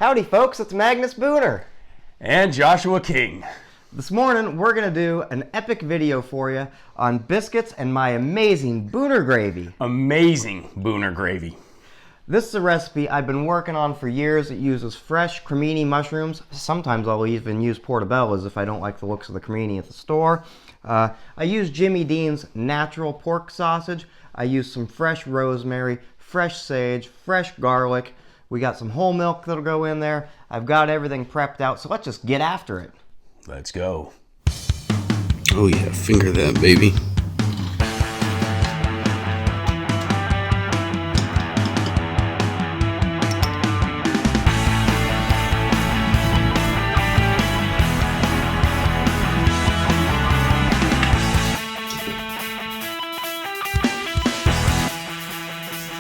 Howdy folks, it's Magnus Booner. And Joshua King. This morning we're going to do an epic video for you on biscuits and my amazing Booner gravy. Amazing Booner gravy. This is a recipe I've been working on for years. It uses fresh Crimini mushrooms. Sometimes I'll even use portobellos if I don't like the looks of the Crimini at the store. I use Jimmy Dean's natural pork sausage. I use some fresh rosemary, fresh sage, fresh garlic. We got some whole milk that'll go in there. I've got everything prepped out, so let's just get after it. Let's go. Oh yeah, finger that, baby.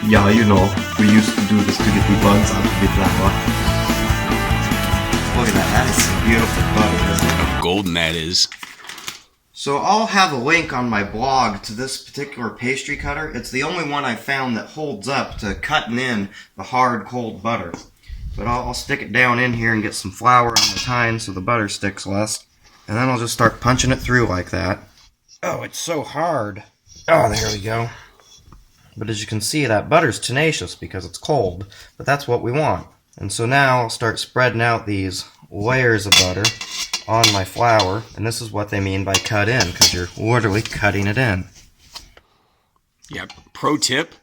Yeah, you know, we used to do this to get the bugs out of the flour. Look at that, that is some beautiful butter, isn't it? How golden that is. So I'll have a link on my blog to this particular pastry cutter. It's the only one I've found that holds up to cutting in the hard, cold butter. But I'll stick it down in here and get some flour on the tine so the butter sticks less. And then I'll just start punching it through like that. Oh, it's so hard. Oh, there we go. But as you can see, that butter's tenacious because it's cold, but that's what we want. And so now I'll start spreading out these layers of butter on my flour, and this is what they mean by cut in, because you're literally cutting it in. Yeah, pro tip,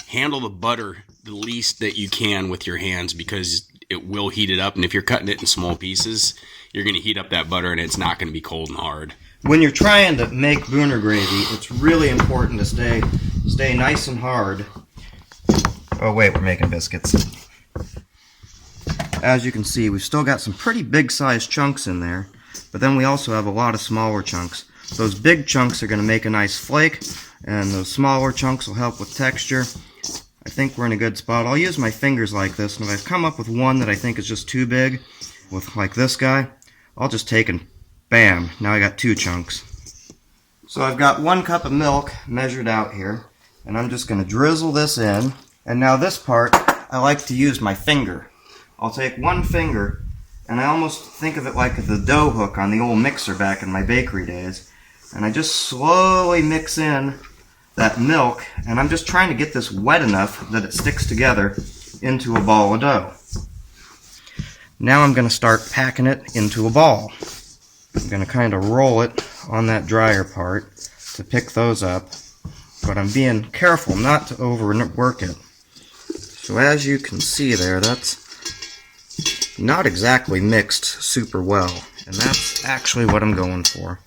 handle the butter the least that you can with your hands because it will heat it up, and if you're cutting it in small pieces, you're going to heat up that butter and it's not going to be cold and hard. When you're trying to make Booner gravy, it's really important to stay nice and hard. Oh wait, we're making biscuits. As you can see, we've still got some pretty big sized chunks in there, but then we also have a lot of smaller chunks. Those big chunks are going to make a nice flake, and those smaller chunks will help with texture. I think we're in a good spot. I'll use my fingers like this, and if I've come up with one that I think is just too big, with like this guy, I'll just take and bam, now I got 2 chunks. So I've got 1 cup of milk measured out here, and I'm just going to drizzle this in. And now this part, I like to use my finger. I'll take 1 finger, and I almost think of it like the dough hook on the old mixer back in my bakery days. And I just slowly mix in that milk, and I'm just trying to get this wet enough that it sticks together into a ball of dough. Now I'm going to start packing it into a ball. I'm going to kind of roll it on that drier part to pick those up, but I'm being careful not to overwork it. So as you can see there, that's not exactly mixed super well, and that's actually what I'm going for.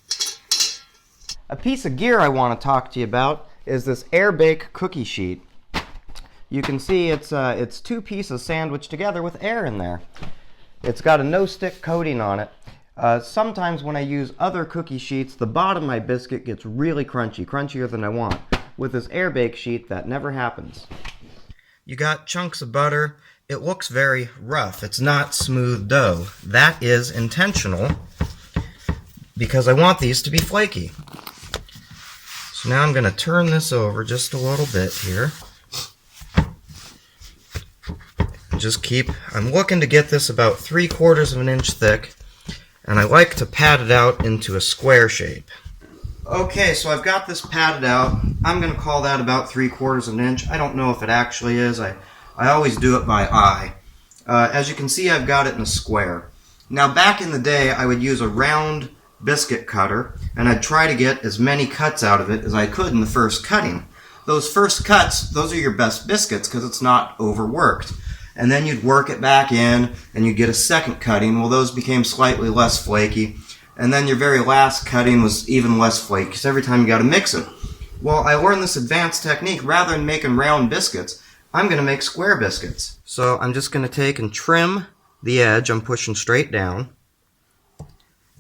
A piece of gear I want to talk to you about is this air bake cookie sheet. You can see it's 2 pieces sandwiched together with air in there. It's got a no-stick coating on it. Sometimes when I use other cookie sheets, the bottom of my biscuit gets really crunchy, crunchier than I want. With this air bake sheet, that never happens. You got chunks of butter. It looks very rough. It's not smooth dough. That is intentional because I want these to be flaky. So now I'm going to turn this over just a little bit here. I'm looking to get this about 3/4 of an inch thick. And I like to pat it out into a square shape. Okay, so I've got this patted out. I'm going to call that about 3/4 of an inch. I don't know if it actually is. I always do it by eye. As you can see, I've got it in a square. Now, back in the day, I would use a round biscuit cutter, and I'd try to get as many cuts out of it as I could in the first cutting. Those first cuts, those are your best biscuits because it's not overworked. And then you'd work it back in, and you'd get a second cutting. Well, those became slightly less flaky. And then your very last cutting was even less flaky, because every time you got to mix it. Well, I learned this advanced technique. Rather than making round biscuits, I'm going to make square biscuits. So I'm just going to take and trim the edge. I'm pushing straight down.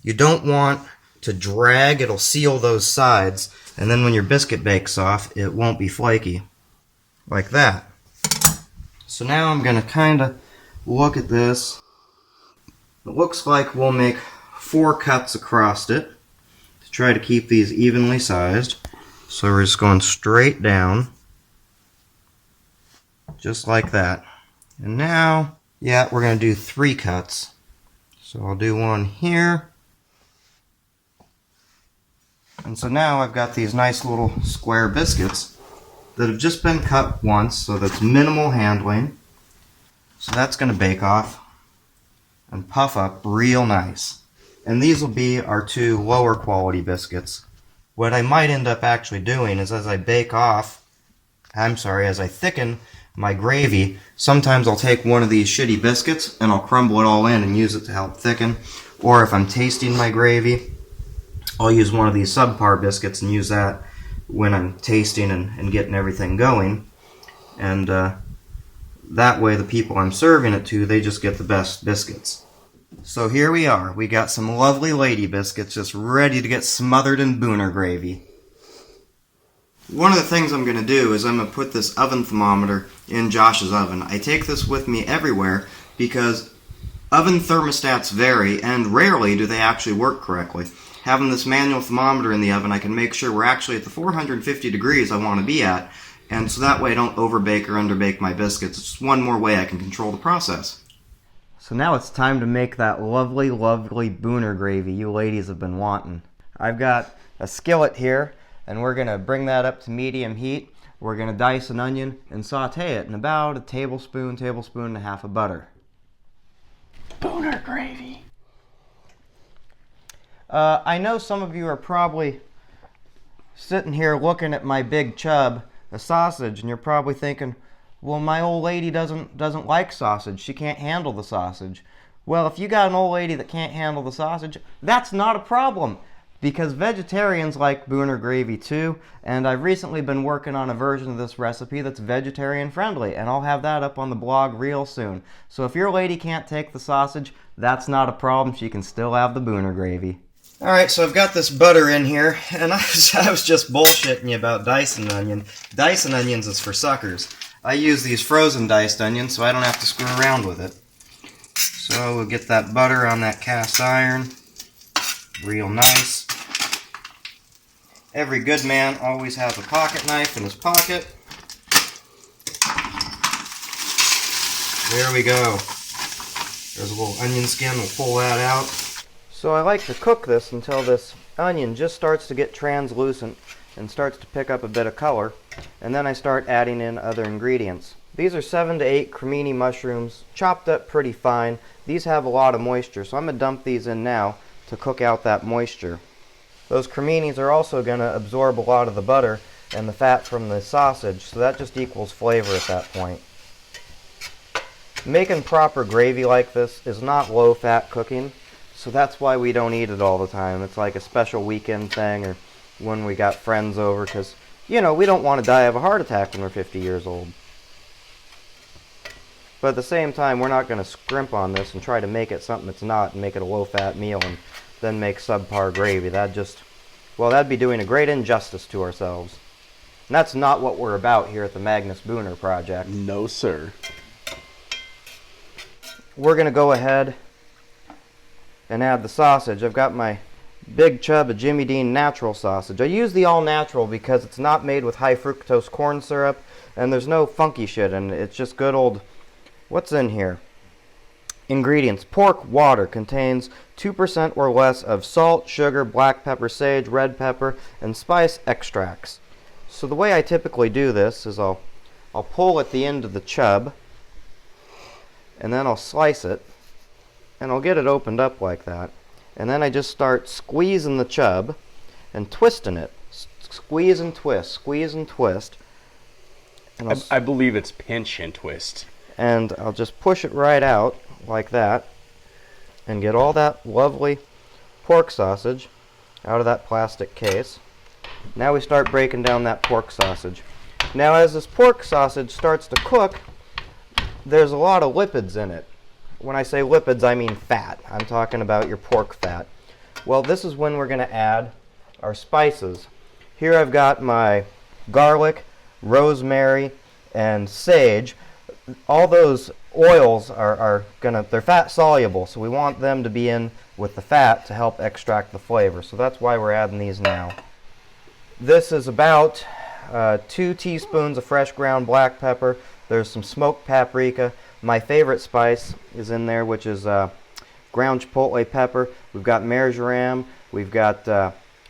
You don't want to drag. It'll seal those sides. And then when your biscuit bakes off, it won't be flaky. Like that. So now I'm going to kind of look at this. It looks like we'll make 4 cuts across it to try to keep these evenly sized. So we're just going straight down, just like that. And now Yeah, we're going to do 3 cuts. So I'll do one here. And so now I've got these nice little square biscuits that have just been cut once, so that's minimal handling. So that's going to bake off and puff up real nice. And these will be our 2 lower quality biscuits. What I might end up actually doing is as I thicken my gravy, sometimes I'll take one of these shitty biscuits and I'll crumble it all in and use it to help thicken. Or if I'm tasting my gravy, I'll use one of these subpar biscuits and use that when I'm tasting and getting everything going. And that way the people I'm serving it to, they just get the best biscuits. So here we are. We got some lovely lady biscuits just ready to get smothered in booner gravy. One of the things I'm going to do is I'm going to put this oven thermometer in Josh's oven. I take this with me everywhere because oven thermostats vary and rarely do they actually work correctly. Having this manual thermometer in the oven, I can make sure we're actually at the 450 degrees I want to be at, and so that way I don't overbake or underbake my biscuits. It's just one more way I can control the process. So now it's time to make that lovely, lovely booner gravy you ladies have been wanting. I've got a skillet here, and we're going to bring that up to medium heat. We're going to dice an onion and saute it in about a tablespoon and a half of butter. Booner gravy. I know some of you are probably sitting here looking at my big chub, a sausage, and you're probably thinking, well, my old lady doesn't like sausage. She can't handle the sausage. Well, if you got an old lady that can't handle the sausage, that's not a problem, because vegetarians like booner gravy too, and I've recently been working on a version of this recipe that's vegetarian friendly, and I'll have that up on the blog real soon. So if your lady can't take the sausage, that's not a problem. She can still have the booner gravy. Alright, so I've got this butter in here, and I was just bullshitting you about dicing an onion. Dicing onions is for suckers. I use these frozen diced onions so I don't have to screw around with it. So we'll get that butter on that cast iron real nice. Every good man always has a pocket knife in his pocket. There we go. There's a little onion skin, we'll pull that out. So I like to cook this until this onion just starts to get translucent and starts to pick up a bit of color, and then I start adding in other ingredients. These are 7 to 8 Crimini mushrooms, chopped up pretty fine. These have a lot of moisture, so I'm going to dump these in now to cook out that moisture. Those criminis are also going to absorb a lot of the butter and the fat from the sausage, so that just equals flavor at that point. Making proper gravy like this is not low-fat cooking, so that's why we don't eat it all the time. It's like a special weekend thing or when we got friends over, because, you know, we don't want to die of a heart attack when we're 50 years old. But at the same time, we're not going to scrimp on this and try to make it something it's not and make it a low-fat meal and then make subpar gravy. That'd be doing a great injustice to ourselves. And that's not what we're about here at the Magnus Booner Project. No, sir. We're going to go ahead and add the sausage. I've got my big chub of Jimmy Dean natural sausage. I use the all natural because it's not made with high fructose corn syrup and there's no funky shit in it. It's just good old, what's in here? Ingredients. Pork water contains 2% or less of salt, sugar, black pepper, sage, red pepper, and spice extracts. So the way I typically do this is I'll pull at the end of the chub and then I'll slice it and I'll get it opened up like that. And then I just start squeezing the chub and twisting it. Squeeze and twist, squeeze and twist. And I believe it's pinch and twist. And I'll just push it right out like that and get all that lovely pork sausage out of that plastic case. Now we start breaking down that pork sausage. Now as this pork sausage starts to cook, there's a lot of lipids in it. When I say lipids, I mean fat. I'm talking about your pork fat. Well, this is when we're going to add our spices. Here I've got my garlic, rosemary, and sage. All those oils they're fat soluble, so we want them to be in with the fat to help extract the flavor. So that's why we're adding these now. This is about 2 teaspoons of fresh ground black pepper. There's some smoked paprika, My favorite spice is in there, which is ground chipotle pepper. We've got marjoram, we've got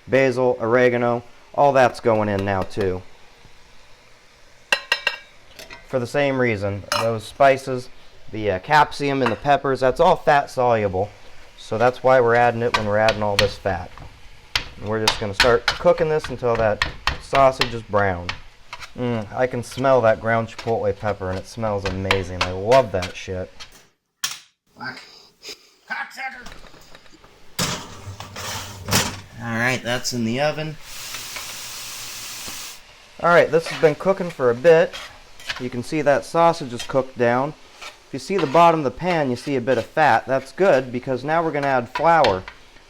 basil, oregano. All that's going in now too. For the same reason, those spices, the capsium and the peppers, that's all fat soluble. So that's why we're adding it when we're adding all this fat. And we're just going to start cooking this until that sausage is brown. I can smell that ground chipotle pepper and it smells amazing. I love that shit. Alright, that's in the oven. Alright, this has been cooking for a bit. You can see that sausage is cooked down. If you see the bottom of the pan, you see a bit of fat. That's good because now we're going to add flour.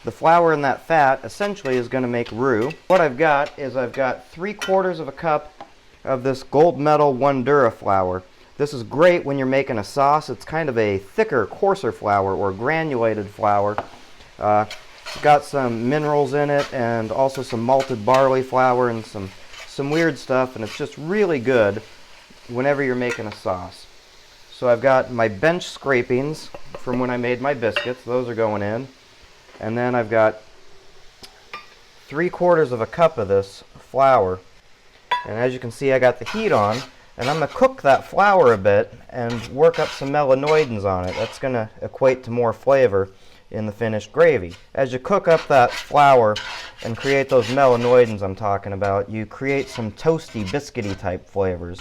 The flour in that fat essentially is going to make roux. What I've got is I've got 3/4 of a cup of this gold medal Wondra flour. This is great when you're making a sauce. It's kind of a thicker, coarser flour or granulated flour. It's got some minerals in it and also some malted barley flour and some weird stuff, and it's just really good whenever you're making a sauce. So I've got my bench scrapings from when I made my biscuits. Those are going in. And then I've got 3/4 of a cup of this flour. And as you can see, I got the heat on. And I'm going to cook that flour a bit and work up some melanoidins on it. That's going to equate to more flavor in the finished gravy. As you cook up that flour and create those melanoidins I'm talking about, you create some toasty, biscuity type flavors.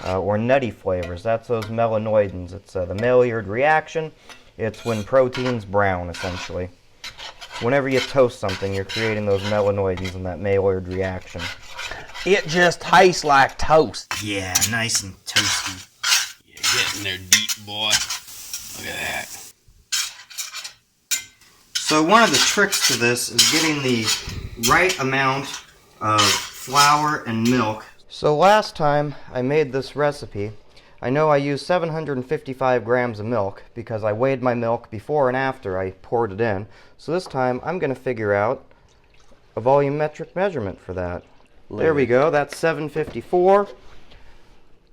Or nutty flavors. That's those melanoidins. It's the Maillard reaction. It's when protein's brown, essentially. Whenever you toast something, you're creating those melanoidins in that Maillard reaction. It just tastes like toast. Yeah, nice and toasty. Yeah, get in there deep, boy. Look at that. So one of the tricks to this is getting the right amount of flour and milk. So last time I made this recipe, I know I used 755 grams of milk because I weighed my milk before and after I poured it in. So this time I'm going to figure out a volumetric measurement for that. There we go, that's 754.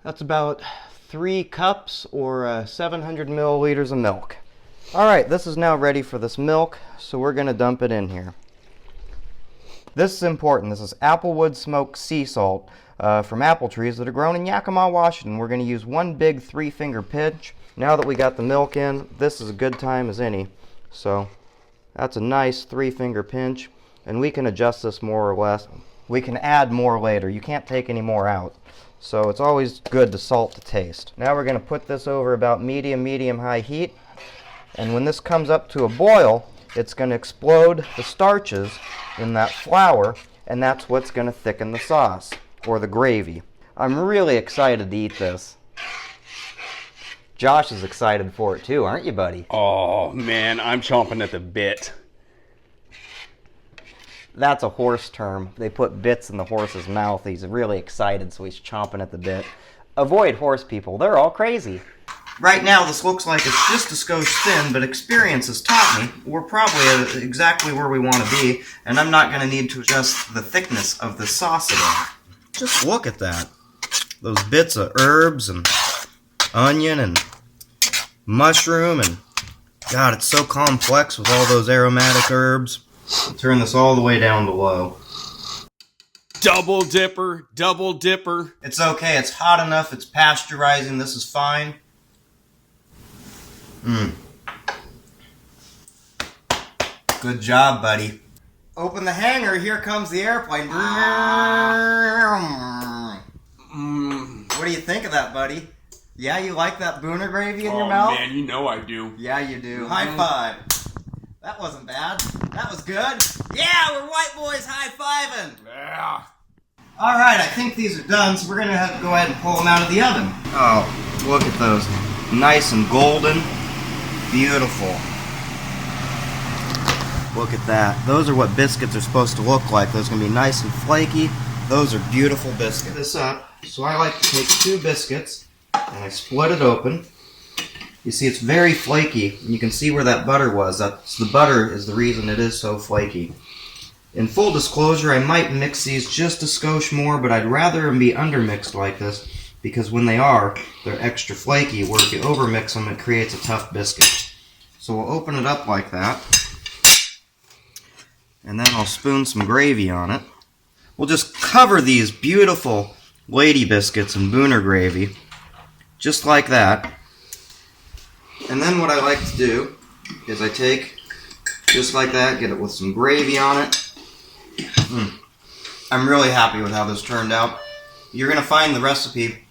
That's about 3 cups or 700 milliliters of milk. Alright, this is now ready for this milk, so we're going to dump it in here. This is important. This is applewood smoked sea salt from apple trees that are grown in Yakima, Washington. We're going to use one big 3-finger pinch. Now that we got the milk in, this is a good time as any. So that's a nice 3-finger pinch, and we can adjust this more or less. We can add more later. You can't take any more out. So it's always good to salt to taste. Now we're going to put this over about medium-high heat. And when this comes up to a boil, it's going to explode the starches in that flour, and that's what's going to thicken the sauce, or the gravy. I'm really excited to eat this. Josh is excited for it too, aren't you, buddy? Oh, man, I'm chomping at the bit. That's a horse term. They put bits in the horse's mouth. He's really excited, so he's chomping at the bit. Avoid horse people. They're all crazy. Right now, this looks like it's just a skosh thin, but experience has taught me we're probably at exactly where we want to be, and I'm not going to need to adjust the thickness of the sauce at all. Just look at that. Those bits of herbs and onion and mushroom, and God, it's so complex with all those aromatic herbs. I'll turn this all the way down to low. Double dipper, double dipper. It's okay, it's hot enough, it's pasteurizing, this is fine. Good job, buddy. Open the hangar, here comes the airplane. What do you think of that, buddy? Yeah, you like that booner gravy in your mouth? Oh, man, you know I do. Yeah, you do. High five. That wasn't bad. That was good. Yeah, we're white boys high-fiving. Yeah. All right, I think these are done, so we're going to have to go ahead and pull them out of the oven. Oh, look at those. Nice and golden. Beautiful. Look at that. Those are what biscuits are supposed to look like. Those are going to be nice and flaky. Those are beautiful biscuits. This up. So I like to take 2 biscuits and I split it open. You see it's very flaky. You can see where that butter was. The butter is the reason it is so flaky. In full disclosure, I might mix these just a skosh more, but I'd rather them be undermixed like this because when they are, they're extra flaky, where if you overmix them, it creates a tough biscuit. So we'll open it up like that, and then I'll spoon some gravy on it. We'll just cover these beautiful lady biscuits in Booner gravy, just like that. And then what I like to do is I take, just like that, get it with some gravy on it. I'm really happy with how this turned out. You're going to find the recipe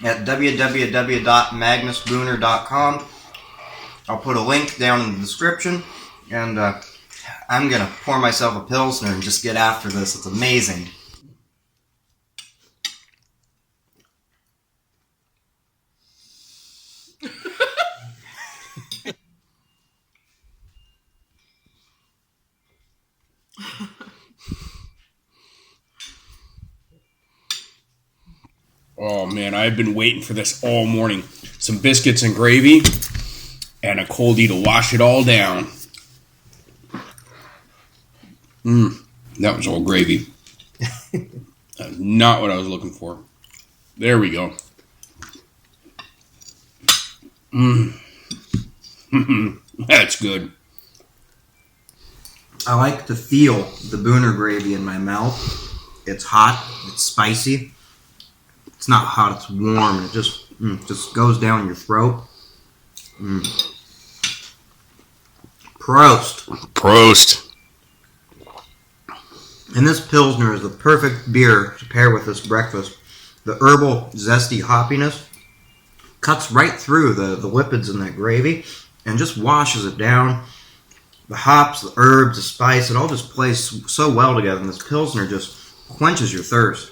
at www.magnusbooner.com. I'll put a link down in the description, and I'm going to pour myself a Pilsner and just get after this. It's amazing. Oh man, I've been waiting for this all morning. Some biscuits and gravy and a coldie to wash it all down. That was all gravy. That's not what I was looking for. There we go. That's good. I like to feel the Booner gravy in my mouth. It's hot, it's spicy. It's not hot, it's warm. It just goes down your throat. Prost. Prost. And this Pilsner is the perfect beer to pair with this breakfast. The herbal, zesty hoppiness cuts right through the lipids in that gravy and just washes it down. The hops, the herbs, the spice, it all just plays so well together. And this Pilsner just quenches your thirst.